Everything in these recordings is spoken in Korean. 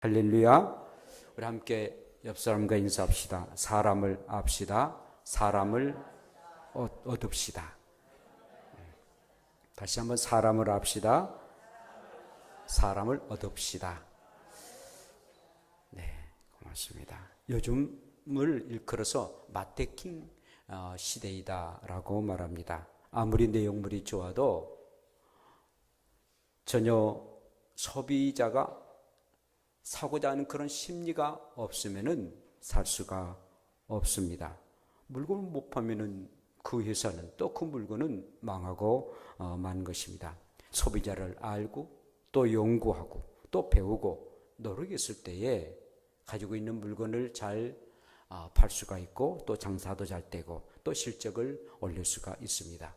할렐루야. 우리 함께 옆 사람과 인사합시다. 사람을 압시다. 사람을 얻읍시다. 다시 한번 사람을 압시다. 사람을 얻읍시다. 네, 고맙습니다. 요즘을 일컬어서 마태킹 시대이다라고 말합니다. 아무리 내용물이 좋아도 전혀 소비자가 사고자 하는 그런 심리가 없으면은 살 수가 없습니다. 물건을 못 파면은 그 회사는 또 그 물건은 망하고 만 것입니다. 소비자를 알고 또 연구하고 또 배우고 노력했을 때에 가지고 있는 물건을 잘 팔 수가 있고 또 장사도 잘 되고 또 실적을 올릴 수가 있습니다.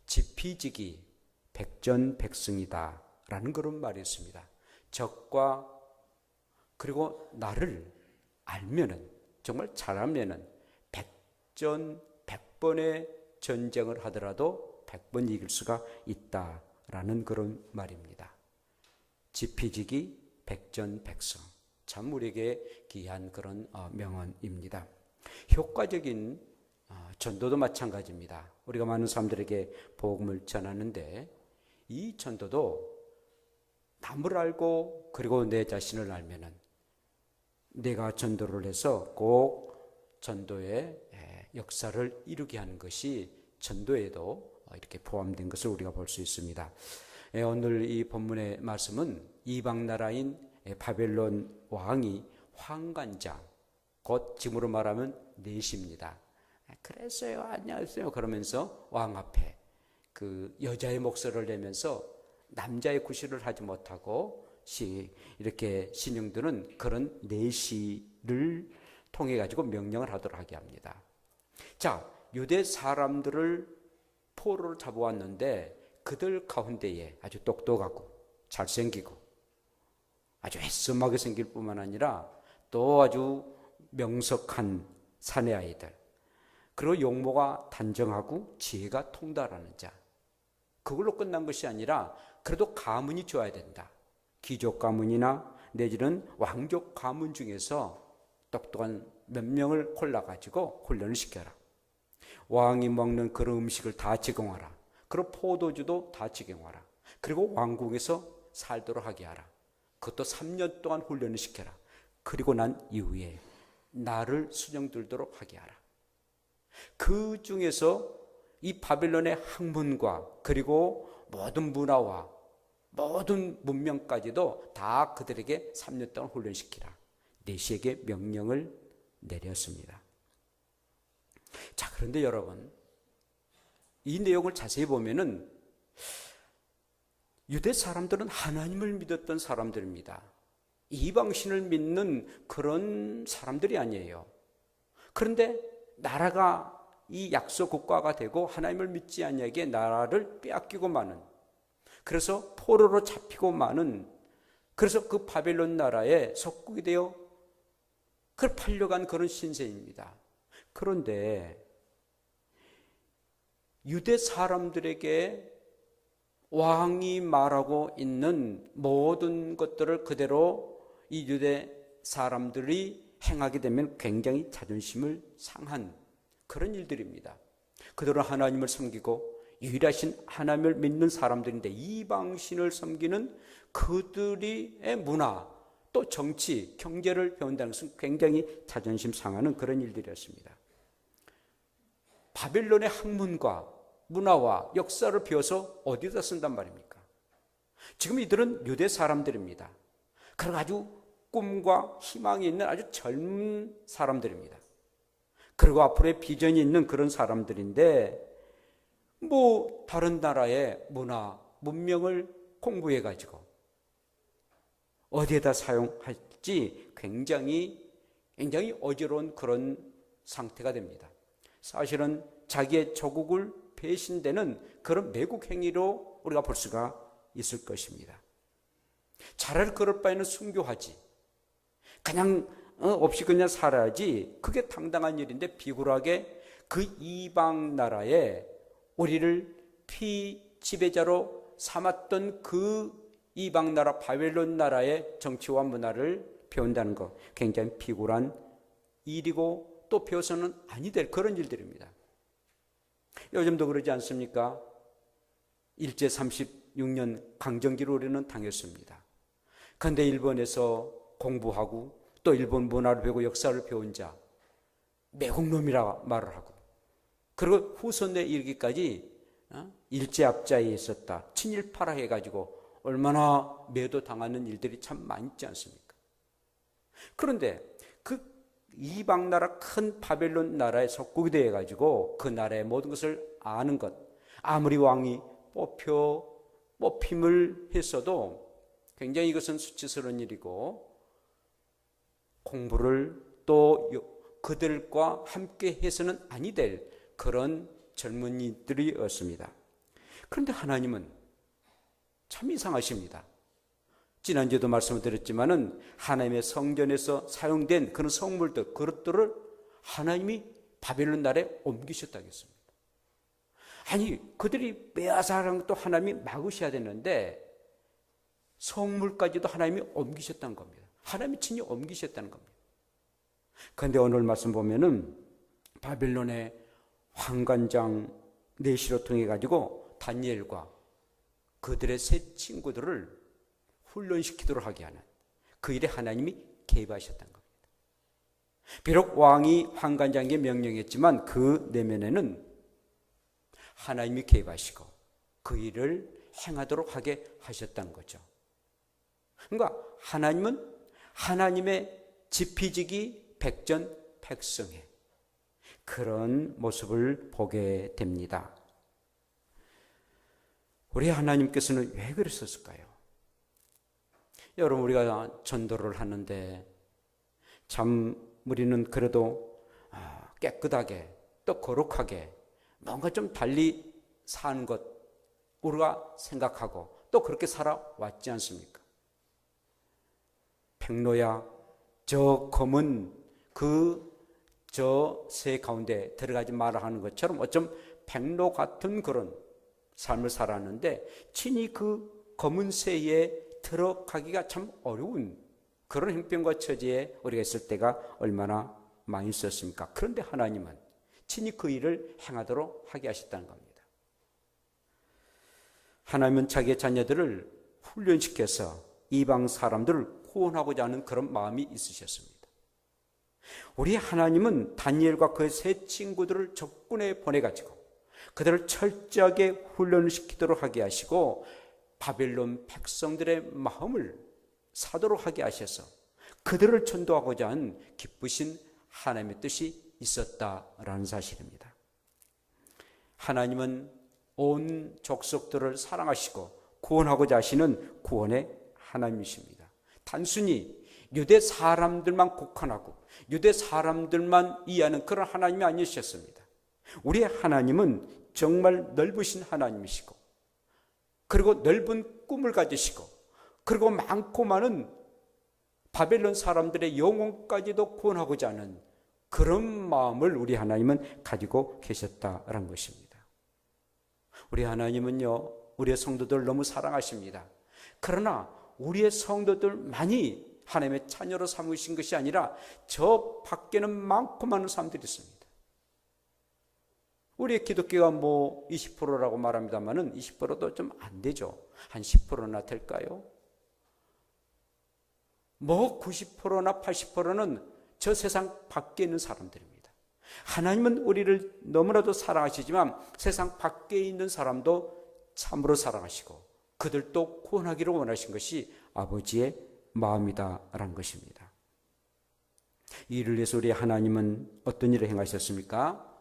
지피지기 백전백승이다 라는 그런 말이 있습니다. 적과 그리고 나를 알면은, 정말 잘하면은 100번의 전쟁을 하더라도 100번 이길 수가 있다라는 그런 말입니다. 지피지기 백전백승. 참 우리에게 귀한 그런 명언입니다. 효과적인 전도도 마찬가지입니다. 우리가 많은 사람들에게 복음을 전하는데 이 전도도 남을 알고 그리고 내 자신을 알면은 내가 전도를 해서 꼭 전도의 역사를 이루게 하는 것이 전도에도 이렇게 포함된 것을 우리가 볼 수 있습니다. 오늘 이 본문의 말씀은 이방 나라인 바벨론 왕이 황관자, 곧 지금으로 말하면 내시입니다. 그랬어요, 안녕하세요 그러면서 왕 앞에 그 여자의 목소리를 내면서 남자의 구실을 하지 못하고 이렇게 신용들은 그런 내시를 통해 가지고 명령을 하도록 하게 합니다. 자, 유대 사람들을 포로로 잡아왔는데 그들 가운데에 아주 똑똑하고 잘생기고 아주 애씀하게 생길 뿐만 아니라 또 아주 명석한 사내 아이들, 그리고 용모가 단정하고 지혜가 통달하는 자, 그걸로 끝난 것이 아니라 그래도 가문이 좋아야 된다. 귀족 가문이나 내지는 왕족 가문 중에서 똑똑한 몇 명을 골라가지고 훈련을 시켜라. 왕이 먹는 그런 음식을 다 제공하라. 그리고 포도주도 다 제공하라. 그리고 왕궁에서 살도록 하게 하라. 그것도 3년 동안 훈련을 시켜라. 그리고 난 이후에 나를 수령들도록 하게 하라. 그 중에서 이 바벨론의 학문과 그리고 모든 문화와 모든 문명까지도 다 그들에게 3년 동안 훈련시키라. 내시에게 명령을 내렸습니다. 자, 그런데 여러분, 이 내용을 자세히 보면은 유대 사람들은 하나님을 믿었던 사람들입니다. 이방신을 믿는 그런 사람들이 아니에요. 그런데 나라가 이 약속 국가가 되고 하나님을 믿지 아니하기에 나라를 빼앗기고 마는, 그래서 포로로 잡히고 마는, 그래서 그 바벨론 나라에 속국이 되어 그걸 팔려간 그런 신세입니다. 그런데 유대 사람들에게 왕이 말하고 있는 모든 것들을 그대로 이 유대 사람들이 행하게 되면 굉장히 자존심을 상한 그런 일들입니다. 그들은 하나님을 섬기고 유일하신 하나님을 믿는 사람들인데 이방신을 섬기는 그들의 문화, 또 정치, 경제를 배운다는 것은 굉장히 자존심 상하는 그런 일들이었습니다. 바벨론의 학문과 문화와 역사를 배워서 어디다 쓴단 말입니까? 지금 이들은 유대 사람들입니다. 그리고 아주 꿈과 희망이 있는 아주 젊은 사람들입니다. 그리고 앞으로의 비전이 있는 그런 사람들인데 뭐 다른 나라의 문화, 문명을 공부해가지고 어디에다 사용할지 굉장히 어지러운 그런 상태가 됩니다. 사실은 자기의 조국을 배신되는 그런 매국 행위로 우리가 볼 수가 있을 것입니다. 차라리 그럴 바에는 순교하지, 그냥 없이 그냥 살아야지, 그게 당당한 일인데 비굴하게 그 이방 나라에 우리를 피지배자로 삼았던 그 이방 나라 바벨론 나라의 정치와 문화를 배운다는 것, 굉장히 비굴한 일이고 또 배워서는 아니 될 그런 일들입니다. 요즘도 그러지 않습니까? 일제 36년 강점기를 우리는 당했습니다. 그런데 일본에서 공부하고 또 일본 문화를 배우고 역사를 배운 자, 매국놈이라 말을 하고, 그리고 후손에 이르기까지 일제압자에 있었다, 친일파라 해가지고 얼마나 매도당하는 일들이 참 많이 있지 않습니까? 그런데 그 이방 나라 큰 바벨론 나라에 속국이 되어가지고 그 나라의 모든 것을 아는 것, 아무리 왕이 뽑힘을 했어도 굉장히 이것은 수치스러운 일이고, 공부를 또 그들과 함께 해서는 아니 될 그런 젊은이들이었습니다. 그런데 하나님은 참 이상하십니다. 지난주에도 말씀을 드렸지만은 하나님의 성전에서 사용된 그런 성물들, 그것들을 하나님이 바벨론 나라에 옮기셨다고 했습니다. 아니, 그들이 빼앗아가는 것도 하나님이 막으셔야 되는데 성물까지도 하나님이 옮기셨다는 겁니다. 하나님이 친히 옮기셨다는 겁니다. 그런데 오늘 말씀 보면은 바벨론의 환관장 내시로 통해 가지고 다니엘과 그들의 세 친구들을 훈련시키도록 하게 하는 그 일에 하나님이 개입하셨다는 겁니다. 비록 왕이 환관장에게 명령했지만 그 내면에는 하나님이 개입하시고 그 일을 행하도록 하게 하셨다는 거죠. 그러니까 하나님은 하나님의 지피지기 백전백승의 그런 모습을 보게 됩니다. 우리 하나님께서는 왜 그랬었을까요? 여러분, 우리가 전도를 하는데 참 우리는 그래도 깨끗하게 또 거룩하게 뭔가 좀 달리 사는 것 우리가 생각하고 또 그렇게 살아왔지 않습니까? 백로야, 저 검은 저 새 가운데 들어가지 마라 하는 것처럼 어쩜 백로 같은 그런 삶을 살았는데 친히 그 검은 새에 들어가기가 참 어려운 그런 형편과 처지에 우리가 있을 때가 얼마나 많이 있었습니까? 그런데 하나님은 친히 그 일을 행하도록 하게 하셨다는 겁니다. 하나님은 자기의 자녀들을 훈련시켜서 이방 사람들을 구원하고자 하는 그런 마음이 있으셨습니다. 우리 하나님은 다니엘과 그의 세 친구들을 적군에 보내가지고 그들을 철저하게 훈련을 시키도록 하게 하시고 바벨론 백성들의 마음을 사도록 하게 하셔서 그들을 전도하고자 한 기쁘신 하나님의 뜻이 있었다라는 사실입니다. 하나님은 온 족속들을 사랑하시고 구원하고자 하시는 구원의 하나님이십니다. 단순히 유대 사람들만 국한하고 유대 사람들만 이해하는 그런 하나님이 아니셨습니다. 우리의 하나님은 정말 넓으신 하나님이시고 그리고 넓은 꿈을 가지시고 그리고 많고 많은 바벨론 사람들의 영혼까지도 구원하고자 하는 그런 마음을 우리 하나님은 가지고 계셨다라는 것입니다. 우리 하나님은요, 우리의 성도들을 너무 사랑하십니다. 그러나 우리의 성도들만이 하나님의 자녀로 삼으신 것이 아니라 저 밖에는 많고 많은 사람들이 있습니다. 우리의 기독교가 20%라고 말합니다만은 20%도 좀 안 되죠. 한 10%나 될까요? 90%나 80%는 저 세상 밖에 있는 사람들입니다. 하나님은 우리를 너무나도 사랑하시지만 세상 밖에 있는 사람도 참으로 사랑하시고 그들도 구원하기를 원하신 것이 아버지의 마음이다라는 것입니다. 이 일을 위해서 우리 하나님은 어떤 일을 행하셨습니까?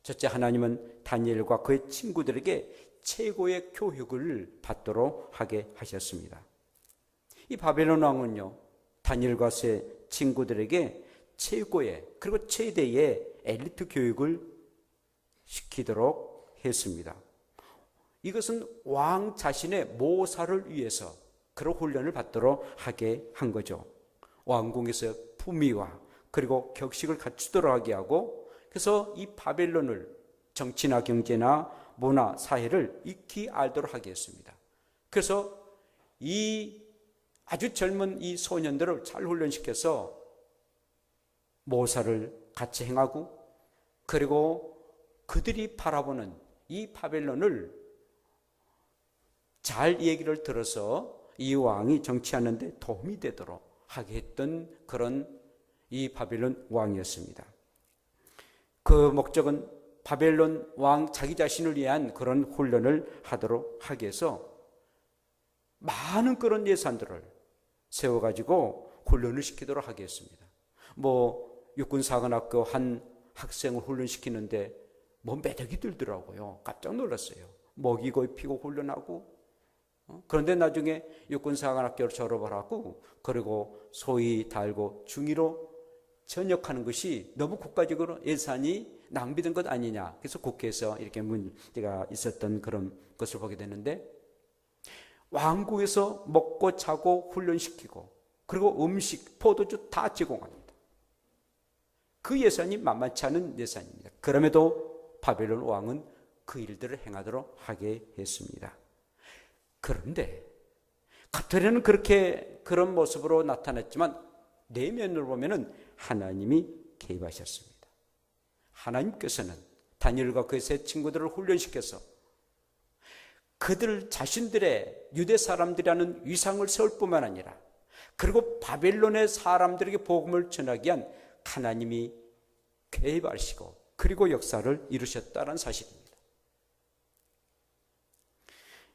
첫째, 하나님은 다니엘과 그의 친구들에게 최고의 교육을 받도록 하게 하셨습니다. 이 바벨론 왕은요, 다니엘과 세 친구들에게 최고의 그리고 최대의 엘리트 교육을 시키도록 했습니다. 이것은 왕 자신의 모사를 위해서 그런 훈련을 받도록 하게 한 거죠. 왕궁에서 품위와 그리고 격식을 갖추도록 하게 하고, 그래서 이 바벨론을 정치나 경제나 문화, 사회를 익히 알도록 하게 했습니다. 그래서 이 아주 젊은 이 소년들을 잘 훈련시켜서 모사를 같이 행하고, 그리고 그들이 바라보는 이 바벨론을 잘 얘기를 들어서 이 왕이 정치하는 데 도움이 되도록 하게 했던 그런 이 바벨론 왕이었습니다. 그 목적은 바벨론 왕 자기 자신을 위한 그런 훈련을 하도록 하기 위해서 많은 그런 예산들을 세워가지고 훈련을 시키도록 하게 했습니다. 육군사관학교 한 학생을 훈련시키는데 매력이 들더라고요. 깜짝 놀랐어요. 먹이고 입히고 훈련하고, 그런데 나중에 육군사관학교를 졸업을 하고, 그리고 소위 달고 중위로 전역하는 것이 너무 국가적으로 예산이 낭비된 것 아니냐. 그래서 국회에서 이렇게 문제가 있었던 그런 것을 보게 되는데, 왕국에서 먹고 자고 훈련시키고, 그리고 음식, 포도주 다 제공합니다. 그 예산이 만만치 않은 예산입니다. 그럼에도 바벨론 왕은 그 일들을 행하도록 하게 했습니다. 그런데 겉으로는 그렇게 그런 모습으로 나타났지만 내면으로 보면은 하나님이 개입하셨습니다. 하나님께서는 다니엘과 그의 세 친구들을 훈련시켜서 그들 자신들의 유대 사람들이라는 위상을 세울 뿐만 아니라, 그리고 바벨론의 사람들에게 복음을 전하기 위한 하나님이 개입하시고 그리고 역사를 이루셨다는 사실입니다.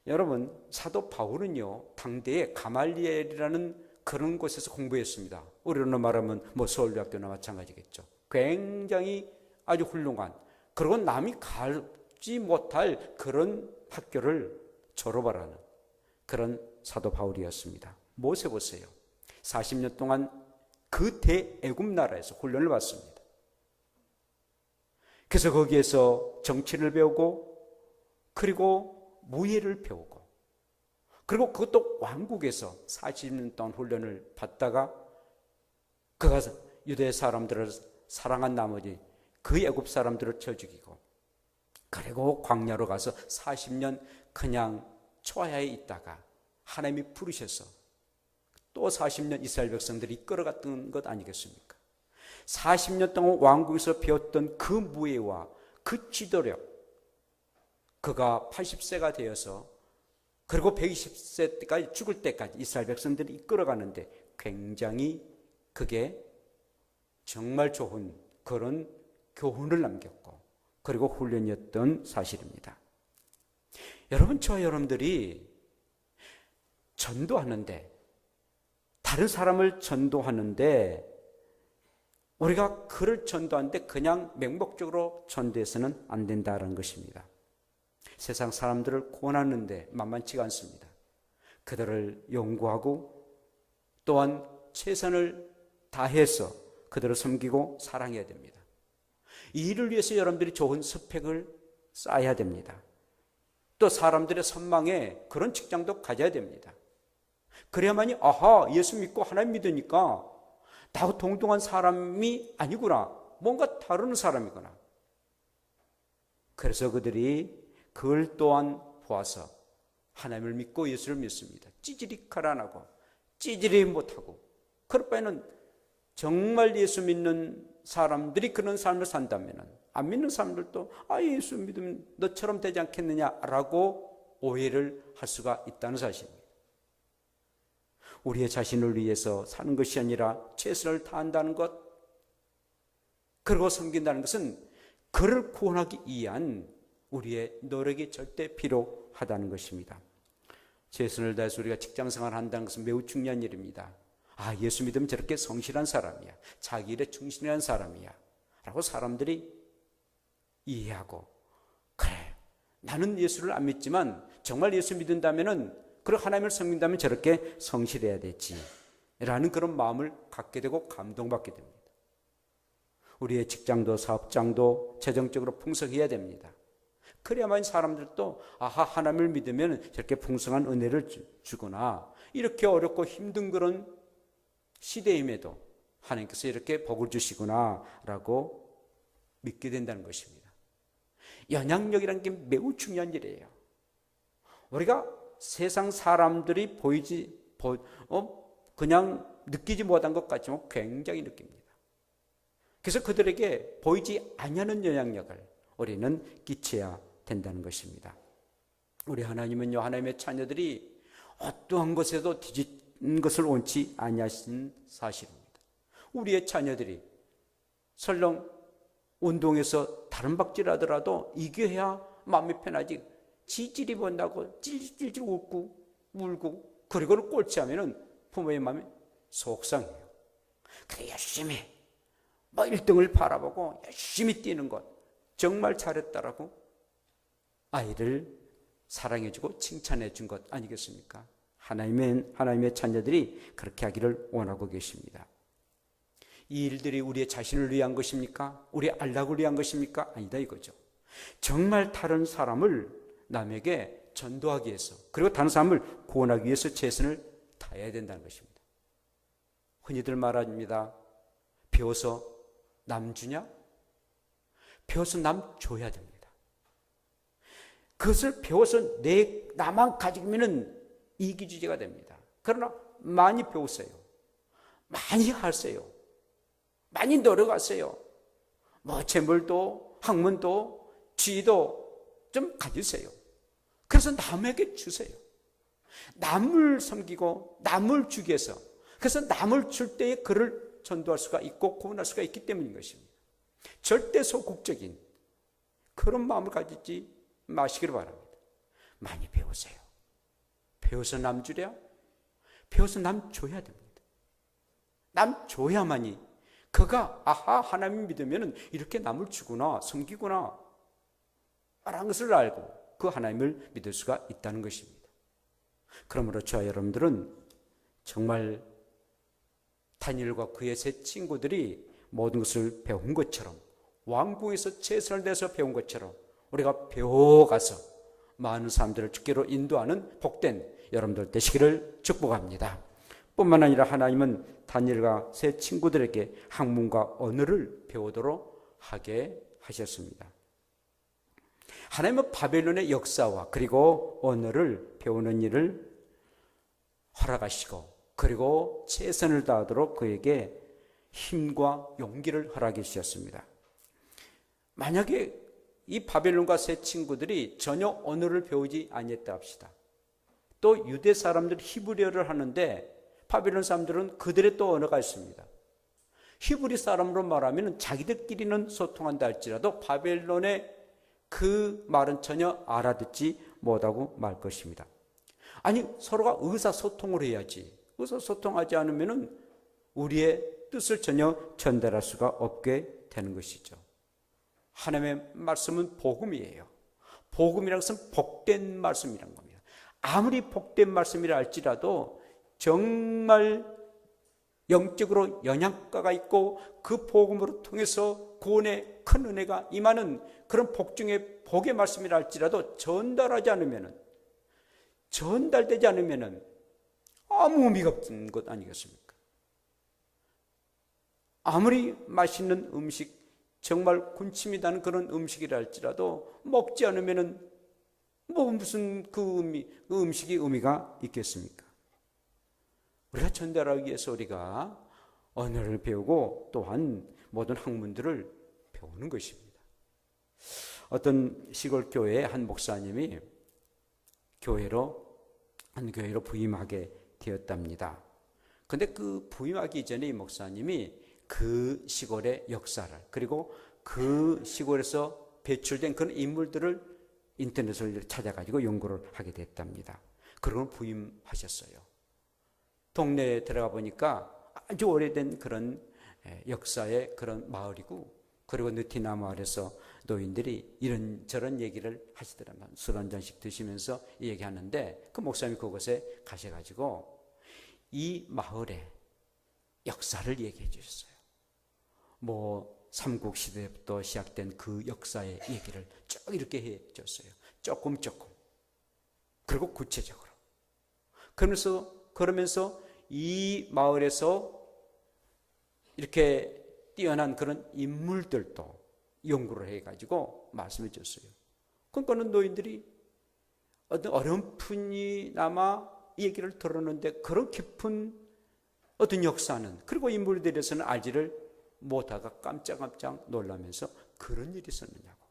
여러분, 사도 바울은요, 당대에 가말리엘이라는 그런 곳에서 공부했습니다. 우리로 말하면 서울대학교나 마찬가지겠죠. 굉장히 아주 훌륭한, 그리고 남이 가지 못할 그런 학교를 졸업을 하는 그런 사도 바울이었습니다. 모세 보세요. 40년 동안 그 대애굽 나라에서 훈련을 받습니다. 그래서 거기에서 정치를 배우고, 그리고 무예를 배우고, 그리고 그것도 왕국에서 40년 동안 훈련을 받다가 그가 유대 사람들을 사랑한 나머지 그 애굽 사람들을 쳐 죽이고, 그리고 광야로 가서 40년 그냥 초하에 있다가 하나님이 부르셔서 또 40년 이스라엘 백성들이 이끌어갔던 것 아니겠습니까? 40년 동안 왕국에서 배웠던 그 무예와 그 지도력, 그가 80세가 되어서 그리고 120세 때까지 죽을 때까지 이스라엘 백성들이 이끌어가는데 굉장히 그게 정말 좋은 그런 교훈을 남겼고, 그리고 훈련이었던 사실입니다. 여러분, 저와 여러분들이 전도하는데, 다른 사람을 전도하는데, 우리가 그를 전도하는데 그냥 맹목적으로 전도해서는 안 된다는 것입니다. 세상 사람들을 구원하는데 만만치가 않습니다. 그들을 연구하고 또한 최선을 다해서 그들을 섬기고 사랑해야 됩니다. 이 일을 위해서 여러분들이 좋은 스펙을 쌓아야 됩니다. 또 사람들의 선망에 그런 직장도 가져야 됩니다. 그래야만이 예수 믿고 하나님 믿으니까 나하고 동등한 사람이 아니구나, 뭔가 다른 사람이구나. 그래서 그들이 그걸 또한 보아서 하나님을 믿고 예수를 믿습니다. 찌질이 가라나고 찌질이 못하고, 그럴 바에는 정말 예수 믿는 사람들이 그런 삶을 산다면 안 믿는 사람들도 예수 믿으면 너처럼 되지 않겠느냐라고 오해를 할 수가 있다는 사실입니다. 우리의 자신을 위해서 사는 것이 아니라 최선을 다한다는 것, 그리고 섬긴다는 것은 그를 구원하기 위한 우리의 노력이 절대 필요하다는 것입니다. 최선을 다해서 우리가 직장생활을 한다는 것은 매우 중요한 일입니다. 예수 믿으면 저렇게 성실한 사람이야, 자기 일에 충실한 사람이야 라고 사람들이 이해하고, 그래, 나는 예수를 안 믿지만 정말 예수 믿는다면은, 그리고 하나님을 섬긴다면 저렇게 성실해야 되지 라는 그런 마음을 갖게 되고 감동받게 됩니다. 우리의 직장도 사업장도 재정적으로 풍성해야 됩니다. 그래야만 사람들도 하나님을 믿으면 저렇게 풍성한 은혜를 주구나, 이렇게 어렵고 힘든 그런 시대임에도 하나님께서 이렇게 복을 주시구나 라고 믿게 된다는 것입니다. 영향력이라는 게 매우 중요한 일이에요. 우리가 세상 사람들이 그냥 느끼지 못한 것 같지만 굉장히 느낍니다. 그래서 그들에게 보이지 아니하는 영향력을 우리는 끼쳐야 된다는 것입니다. 우리 하나님은요, 하나님의 자녀들이 어떠한 것에도 뒤진 것을 원치 아니하신 사실입니다. 우리의 자녀들이 설령 운동에서 다른 박질하더라도 이겨야 마음이 편하지, 지질이 본다고 찔찔찔 웃고 울고 그리고는 꼴찌하면 부모의 마음이 속상해요. 그래 열심히 1등을 바라보고 열심히 뛰는 것 정말 잘했다라고 아이를 사랑해주고 칭찬해준 것 아니겠습니까? 하나님의 자녀들이 그렇게 하기를 원하고 계십니다. 이 일들이 우리의 자신을 위한 것입니까? 우리의 안락을 위한 것입니까? 아니다 이거죠. 정말 다른 사람을 남에게 전도하기 위해서, 그리고 다른 사람을 구원하기 위해서 최선을 다해야 된다는 것입니다. 흔히들 말합니다. 배워서 남 주냐? 배워서 남 줘야 됩니다. 그것을 배워서 나만 가지면 이기주의가 됩니다. 그러나 많이 배우세요. 많이 하세요. 많이 노력하세요. 재물도 학문도 지위도 좀 가지세요. 그래서 남에게 주세요. 남을 섬기고 남을 주기 위해서, 그래서 남을 줄 때에 그를 전도할 수가 있고 구원할 수가 있기 때문인 것입니다. 절대 소극적인 그런 마음을 가지지 마시기를 바랍니다. 많이 배우세요. 배워서 남 주랴? 배워서 남 줘야 됩니다. 남 줘야만이 그가 하나님 믿으면 이렇게 남을 주구나, 섬기구나 라는 것을 알고 그 하나님을 믿을 수가 있다는 것입니다. 그러므로 저와 여러분들은 정말 다니엘과 그의 세 친구들이 모든 것을 배운 것처럼, 왕궁에서 최선을 다해서 배운 것처럼 우리가 배워가서 많은 사람들을 주께로 인도하는 복된 여러분들 되시기를 축복합니다. 뿐만 아니라 하나님은 다니엘과 세 친구들에게 학문과 언어를 배우도록 하게 하셨습니다. 하나님은 바벨론의 역사와 그리고 언어를 배우는 일을 허락하시고, 그리고 최선을 다하도록 그에게 힘과 용기를 허락해 주셨습니다. 만약에 이 바벨론과 세 친구들이 전혀 언어를 배우지 아니했다 합시다. 또 유대 사람들이 히브리어를 하는데 바벨론 사람들은 그들의 또 언어가 있습니다. 히브리 사람으로 말하면 자기들끼리는 소통한다 할지라도 바벨론의 그 말은 전혀 알아듣지 못하고 말 것입니다. 아니, 서로가 의사소통을 해야지. 의사소통하지 않으면 우리의 뜻을 전혀 전달할 수가 없게 되는 것이죠. 하나님의 말씀은 복음이에요. 복음이라는 것은 복된 말씀이라는 겁니다. 아무리 복된 말씀이라 할지라도 정말 영적으로 영양가가 있고 그 복음으로 통해서 구원의 큰 은혜가 임하는 그런 복 중에 복의 말씀이라 할지라도 전달되지 않으면 아무 의미가 없는 것 아니겠습니까? 아무리 맛있는 음식, 정말 군침이 나는 그런 음식이라 할지라도 먹지 않으면 무슨 그 음식이 의미가 있겠습니까? 우리가 전달하기 위해서 우리가 언어를 배우고 또한 모든 학문들을 배우는 것입니다. 어떤 시골 교회의 한 목사님이 한 교회로 부임하게 되었답니다. 그런데 그 부임하기 전에 이 목사님이 그 시골의 역사를, 그리고 그 시골에서 배출된 그런 인물들을 인터넷을 찾아가지고 연구를 하게 됐답니다. 그러고 부임하셨어요. 동네에 들어가 보니까 아주 오래된 그런 역사의 그런 마을이고, 그리고 느티나 마을에서 노인들이 이런저런 얘기를 하시더라고요. 술 한 잔씩 드시면서 얘기하는데 그 목사님이 그곳에 가셔가지고 이 마을의 역사를 얘기해 주셨어요. 삼국시대부터 시작된 그 역사의 얘기를 쭉 이렇게 해 줬어요. 조금. 그리고 구체적으로. 그러면서 이 마을에서 이렇게 뛰어난 그런 인물들도 연구를 해가지고 말씀해 줬어요. 그러니까는 노인들이 어떤 어렴풋이나마 이 얘기를 들었는데 그런 깊은 어떤 역사는, 그리고 인물들에서는 알지를 못하가 깜짝깜짝 놀라면서 그런 일이 있었느냐고.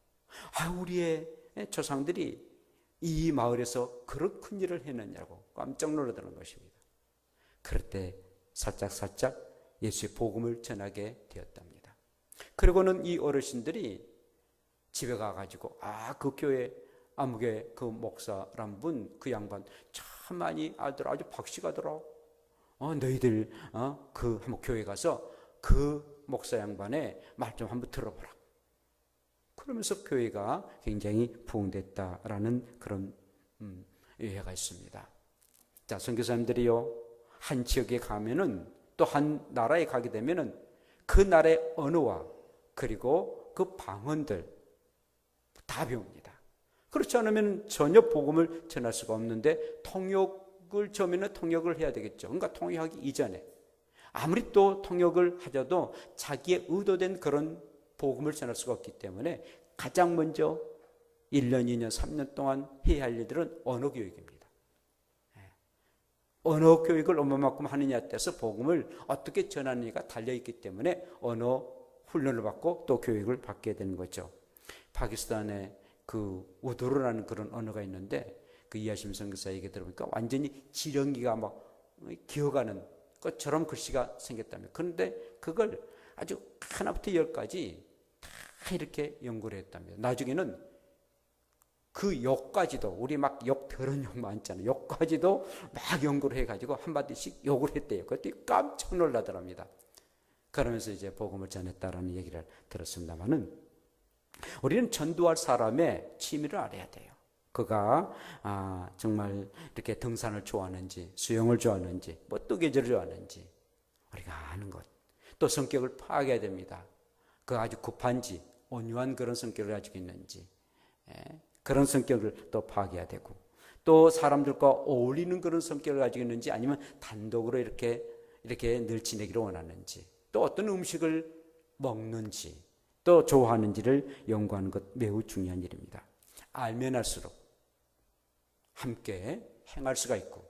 우리의 조상들이 이 마을에서 그런 큰 일을 했느냐고 깜짝 놀라더는 것입니다. 그럴 때 살짝 예수의 복음을 전하게 되었답니다. 그리고는 이 어르신들이 집에 가가지고 그 교회 아무개 그 목사란 분, 그 양반 참 많이 알더라. 아주 박식하더라. 너희들 그 한번 교회 가서 그 목사 양반의 말 좀 한번 들어보라. 그러면서 교회가 굉장히 부흥됐다라는 그런 예가 있습니다. 자, 선교사님들이요, 한 지역에 가면은, 또 한 나라에 가게 되면은 그 나라의 언어와 그리고 그 방언들 다 배웁니다. 그렇지 않으면 전혀 복음을 전할 수가 없는데, 통역을 처음에는 통역을 해야 되겠죠. 그러니까 통역하기 이전에 아무리 또 통역을 하셔도 자기의 의도된 그런 복음을 전할 수가 없기 때문에 가장 먼저 1년, 2년, 3년 동안 해야 할 일들은 언어 교육입니다. 언어 교육을 얼마만큼 하느냐에 따라서 복음을 어떻게 전하느냐가 달려있기 때문에 언어 훈련을 받고 또 교육을 받게 되는 거죠. 파키스탄에 그 우두르라는 그런 언어가 있는데, 그 이하심 선교사 얘기 들어보니까 완전히 지렁이가 막 기어가는 것처럼 글씨가 생겼다며. 그런데 그걸 아주 하나부터 열까지 다 이렇게 연구를 했답니다. 나중에는 그 욕까지도, 우리 막 욕 더러운 욕 많잖아요. 욕까지도 막 연구를 해가지고 한마디씩 욕을 했대요. 그때 깜짝 놀라더랍니다. 그러면서 이제 복음을 전했다라는 얘기를 들었습니다만은, 우리는 전도할 사람의 취미를 알아야 돼요. 그가 정말 이렇게 등산을 좋아하는지, 수영을 좋아하는지, 뭐 뜨개질을 좋아하는지 우리가 아는 것. 또 성격을 파악해야 됩니다. 그가 아주 급한지 온유한 그런 성격을 가지고 있는지, 그런 성격을 또 파악해야 되고, 또 사람들과 어울리는 그런 성격을 가지고 있는지, 아니면 단독으로 이렇게 늘 지내기를 원하는지, 또 어떤 음식을 먹는지, 또 좋아하는지를 연구하는 것 매우 중요한 일입니다. 알면 할수록 함께 행할 수가 있고,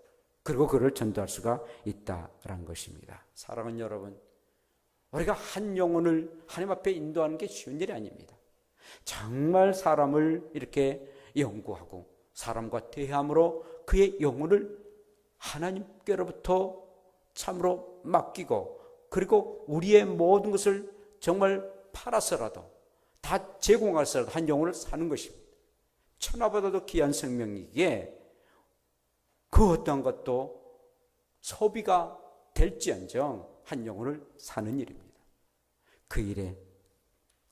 그리고 그를 전도할 수가 있다라는 것입니다. 사랑하는 여러분, 우리가 한 영혼을 하나님 앞에 인도하는 게 쉬운 일이 아닙니다. 정말 사람을 이렇게 연구하고 사람과 대함으로 그의 영혼을 하나님께로부터 참으로 맡기고, 그리고 우리의 모든 것을 정말 팔아서라도 다 제공해서라도 한 영혼을 사는 것입니다. 천하보다도 귀한 생명이기에 그 어떠한 것도 소비가 될지언정 한 영혼을 사는 일입니다. 그 일에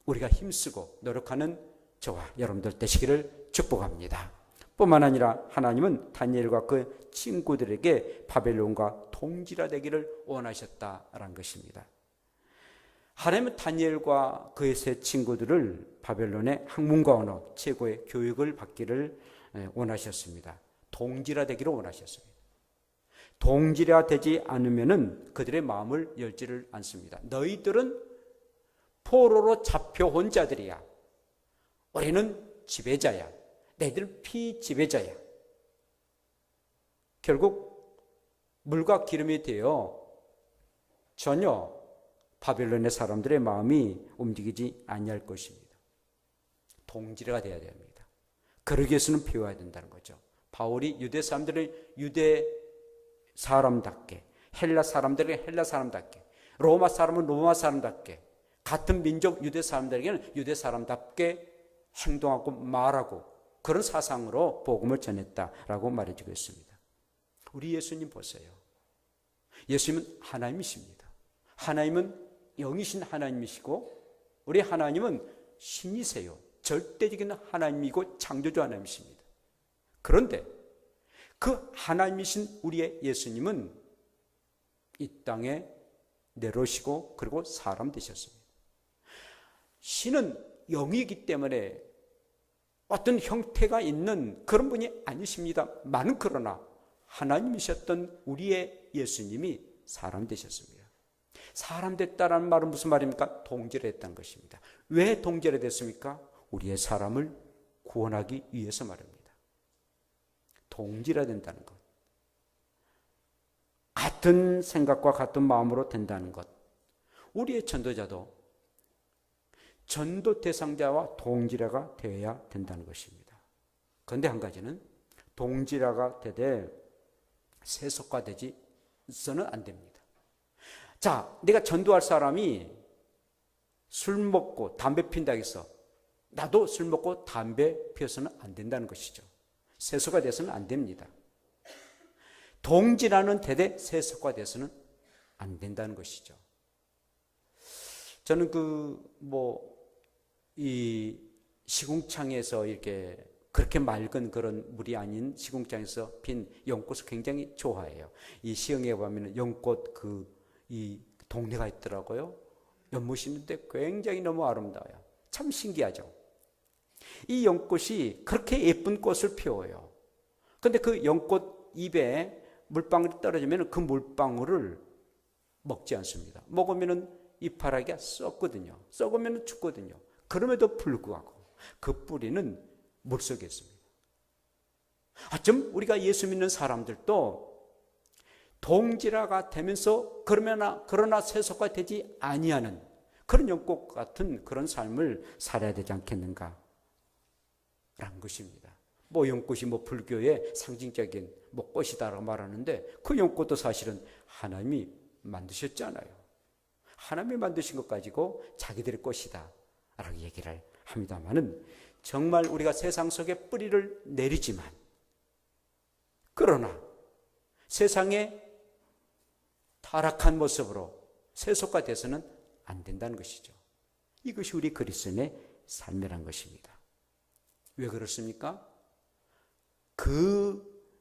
우리가 힘쓰고 노력하는 저와 여러분들 되시기를 축복합니다. 뿐만 아니라 하나님은 다니엘과 그 친구들에게 바벨론과 통일되기를 원하셨다라는 것입니다. 하나님은 다니엘과 그의 세 친구들을 바벨론의 학문과 언어, 최고의 교육을 받기를 원하셨습니다. 동질화되기를 원하셨습니다. 동질화되지 않으면은 그들의 마음을 열지를 않습니다. 너희들은 포로로 잡혀온 자들이야. 우리는 지배자야. 너희들은 피지배자야. 결국 물과 기름이 되어 전혀 바벨론의 사람들의 마음이 움직이지 아니할 것입니다. 동질화가 되어야 됩니다. 그러기 위해서는 배워야 된다는 거죠. 바울이 유대 사람들을 유대 사람답게, 헬라 사람들에게 헬라 사람답게, 로마 사람은 로마 사람답게, 같은 민족 유대 사람들에게는 유대 사람답게 행동하고 말하고, 그런 사상으로 복음을 전했다라고 말해주고 있습니다. 우리 예수님 보세요. 예수님은 하나님이십니다. 하나님은 영이신 하나님이시고, 우리 하나님은 신이세요. 절대적인 하나님이고 창조주 하나님이십니다. 그런데 그 하나님이신 우리의 예수님은 이 땅에 내려오시고 그리고 사람 되셨습니다. 신은 영이기 때문에 어떤 형태가 있는 그런 분이 아니십니다만은, 그러나 하나님이셨던 우리의 예수님이 사람 되셨습니다. 사람 됐다라는 말은 무슨 말입니까? 동질화됐다는 것입니다. 왜 동질화됐습니까? 우리의 사람을 구원하기 위해서 말입니다. 동지라 된다는 것. 같은 생각과 같은 마음으로 된다는 것. 우리의 전도자도 전도 대상자와 동지라가 되어야 된다는 것입니다. 그런데 한 가지는 동지라가 되되 세속화되지서는 안 됩니다. 자, 내가 전도할 사람이 술 먹고 담배 핀다 해서 나도 술 먹고 담배 피워서는 안 된다는 것이죠. 세속화돼서는 안 됩니다. 동지라는 대대 세속화돼서는 안 된다는 것이죠. 저는 이 시궁창에서 이렇게 그렇게 맑은 그런 물이 아닌 시궁창에서 핀 연꽃을 굉장히 좋아해요. 이 시흥에 가면 연꽃 이 동네가 있더라고요. 연못이 있는데 굉장히 너무 아름다워요. 참 신기하죠. 이 연꽃이 그렇게 예쁜 꽃을 피워요. 그런데 그 연꽃 잎에 물방울이 떨어지면 그 물방울을 먹지 않습니다. 먹으면 이파라기가 썩거든요. 썩으면 죽거든요. 그럼에도 불구하고 그 뿌리는 물속에 있습니다. 좀 우리가 예수 믿는 사람들도 동지라가 되면서 그러나 세속화되지 아니하는 그런 연꽃 같은 그런 삶을 살아야 되지 않겠는가 라는 것입니다. 연꽃이 불교의 상징적인 꽃이다라고 말하는데 그 연꽃도 사실은 하나님이 만드셨잖아요. 하나님이 만드신 것 가지고 자기들의 꽃이다 라고 얘기를 합니다만은 정말 우리가 세상 속에 뿌리를 내리지만 그러나 세상에 타락한 모습으로 세속화돼서는 안 된다는 것이죠. 이것이 우리 그리스도인의 삶이란 것입니다. 왜 그렇습니까?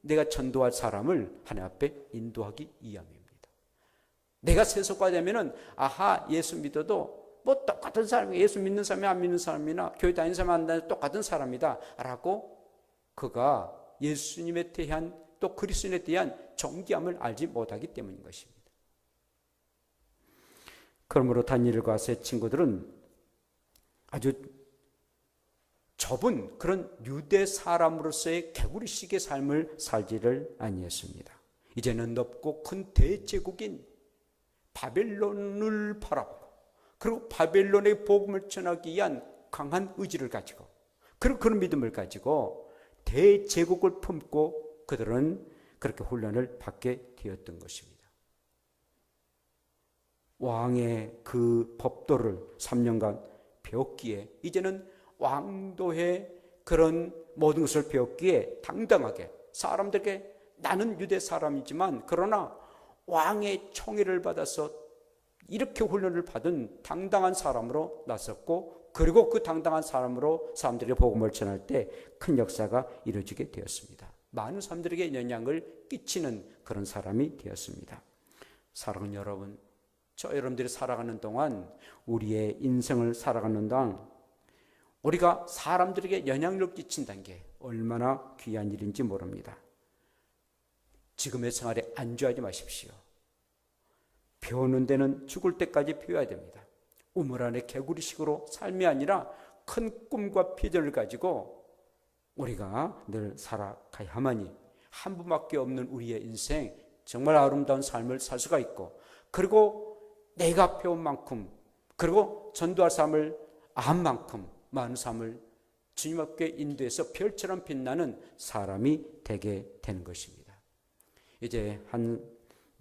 내가 전도할 사람을 하나님 앞에 인도하기 위함입니다. 내가 세속화되면은 예수 믿어도 똑같은 사람이 예수 믿는 사람이 안 믿는 사람이나 교회 다니는 사람이 안 다니는 똑같은 사람이다 라고 그가 예수님에 대한 또 그리스도인에 대한 정죄함을 알지 못하기 때문인 것입니다. 그러므로 다니엘과 세 친구들은 아주 좁은 그런 유대 사람으로서의 개구리식의 삶을 살지를 아니했습니다. 이제는 넓고 큰 대제국인 바벨론을 바라보고 그리고 바벨론의 복음을 전하기 위한 강한 의지를 가지고 그리고 그런 믿음을 가지고 대제국을 품고 그들은 그렇게 훈련을 받게 되었던 것입니다. 왕의 그 법도를 3년간 배웠기에 이제는 왕도의 그런 모든 것을 배웠기에 당당하게 사람들에게 나는 유대 사람이지만 그러나 왕의 총애를 받아서 이렇게 훈련을 받은 당당한 사람으로 나섰고 그리고 그 당당한 사람으로 사람들에게 복음을 전할 때 큰 역사가 이루어지게 되었습니다. 많은 사람들에게 영향을 끼치는 그런 사람이 되었습니다. 사랑하는 여러분, 여러분들이 살아가는 동안 우리의 인생을 살아가는 동안 우리가 사람들에게 영향력을 끼친다는 게 얼마나 귀한 일인지 모릅니다. 지금의 생활에 안주하지 마십시오. 배우는 데는 죽을 때까지 배워야 됩니다. 우물 안에 개구리식으로 삶이 아니라 큰 꿈과 비전을 가지고 우리가 늘 살아가야만이 한 분밖에 없는 우리의 인생 정말 아름다운 삶을 살 수가 있고 그리고 내가 배운 만큼 그리고 전도할 삶을 한 만큼 많은 삶을 주님 앞에 인도해서 별처럼 빛나는 사람이 되게 되는 것입니다. 이제 한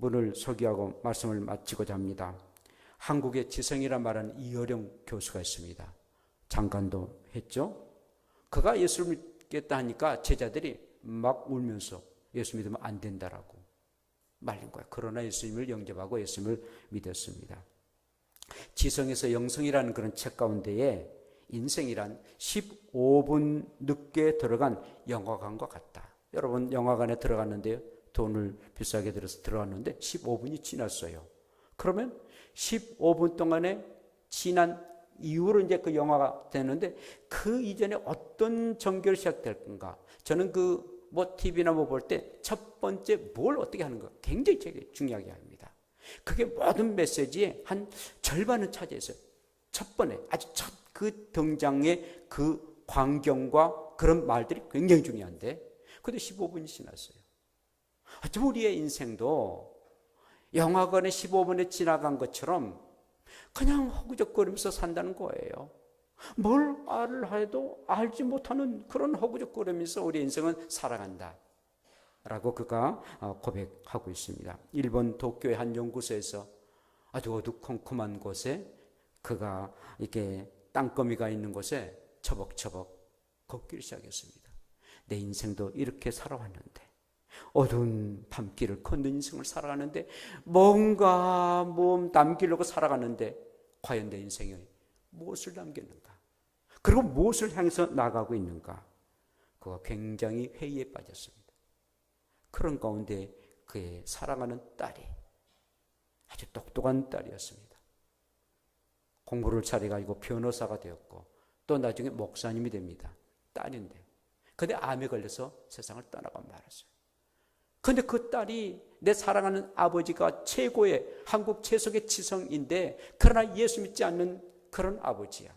분을 소개하고 말씀을 마치고자 합니다. 한국의 지성이라 말하는 이어령 교수가 있습니다. 장관도 했죠. 그가 예수를 믿겠다 하니까 제자들이 막 울면서 예수 믿으면 안 된다라고 말린 거예요. 그러나 예수님을 영접하고 예수님을 믿었습니다. 지성에서 영성이라는 그런 책 가운데에 인생이란 15분 늦게 들어간 영화관과 같다. 여러분 영화관에 들어갔는데요. 돈을 비싸게 들어서 들어갔는데 15분이 지났어요. 그러면 15분 동안에 지난 이후로 이제 그 영화가 되는데 그 이전에 어떤 전개를 시작될 건가? 저는 TV나 볼 때 첫 번째 뭘 어떻게 하는 거 굉장히 중요하게 합니다. 그게 모든 메시지의 한 절반은 차지했어요. 첫 번에 아주 첫 그 등장의 그 광경과 그런 말들이 굉장히 중요한데 근데 15분이 지났어요. 하여튼 우리의 인생도 영화관에 15분에 지나간 것처럼 그냥 허구적거리면서 산다는 거예요. 뭘 알을 해도 알지 못하는 그런 허구적거리면서 우리 인생은 살아간다 라고 그가 고백하고 있습니다. 일본 도쿄의 한 연구소에서 아주 어두컴컴한 곳에 그가 이렇게 땅거미가 있는 곳에 처벅처벅 걷기를 시작했습니다. 내 인생도 이렇게 살아왔는데, 어두운 밤길을 걷는 인생을 살아가는데, 뭔가 남기려고 살아가는데 과연 내 인생에 무엇을 남겼는가? 그리고 무엇을 향해서 나가고 있는가? 그가 굉장히 회의에 빠졌습니다. 그런 가운데 그의 사랑하는 딸이 아주 똑똑한 딸이었습니다. 공부를 잘해가지고 변호사가 되었고 또 나중에 목사님이 됩니다. 딸인데. 근데 암에 걸려서 세상을 떠나고 말았어요. 근데 그 딸이 내 사랑하는 아버지가 최고의 한국 최석의 지성인데 그러나 예수 믿지 않는 그런 아버지야.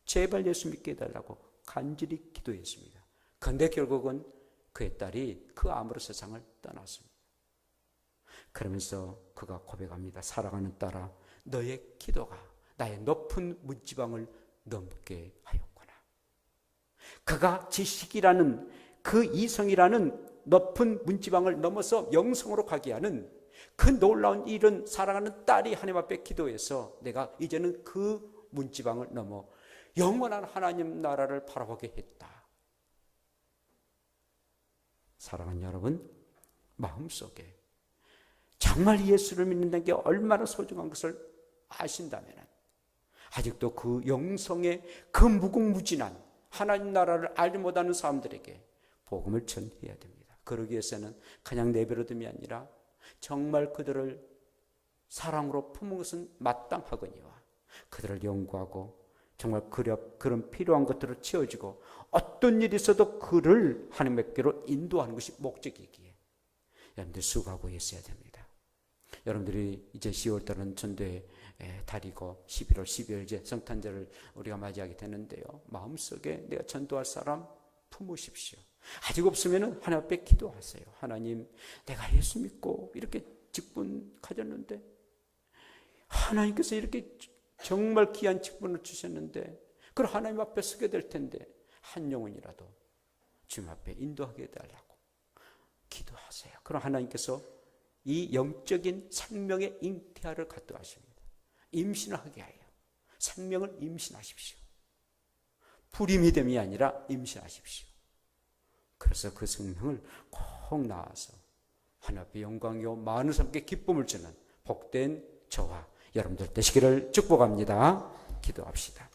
제발 예수 믿게 해달라고 간절히 기도했습니다. 그런데 결국은 그의 딸이 그 암으로 세상을 떠났습니다. 그러면서 그가 고백합니다. 사랑하는 딸아, 너의 기도가 나의 높은 문지방을 넘게 하였구나. 그가 지식이라는 그 이성이라는 높은 문지방을 넘어서 영성으로 가게 하는 그 놀라운 일은 사랑하는 딸이 하나님 앞에 기도해서 내가 이제는 그 문지방을 넘어 영원한 하나님 나라를 바라보게 했다. 사랑하는 여러분, 마음속에 정말 예수를 믿는다는 게 얼마나 소중한 것을 아신다면 아직도 그 영성의 그 무궁무진한 하나님 나라를 알지 못하는 사람들에게 복음을 전해야 됩니다. 그러기 위해서는 그냥 내버려둠이 아니라 정말 그들을 사랑으로 품은 것은 마땅하거니와 그들을 연구하고 정말 그런 필요한 것들을 채워주고 어떤 일이 있어도 그를 하나님께로 인도하는 것이 목적이기에 여러분들 수고하고 있어야 됩니다. 여러분들이 이제 10월달은 전도의 달이고 11월, 12월 이제 성탄절을 우리가 맞이하게 되는데요. 마음속에 내가 전도할 사람 품으십시오. 아직 없으면 하나님 앞에 기도하세요. 하나님, 내가 예수 믿고 이렇게 직분 가졌는데 하나님께서 이렇게 정말 귀한 직분을 주셨는데 그걸 하나님 앞에 서게 될 텐데 한 영혼이라도 주님 앞에 인도하게 해달라고 기도하세요. 그럼 하나님께서 이 영적인 생명의 잉태하를 갖다 하십니다. 임신을 하게 하여 생명을 임신하십시오. 불임이됨이 아니라 임신하십시오. 그래서 그 생명을 꼭 낳아서 하나님 앞에 영광이요 많은 사람께 기쁨을 주는 복된 저와 여러분들 되시기를 축복합니다. 기도합시다.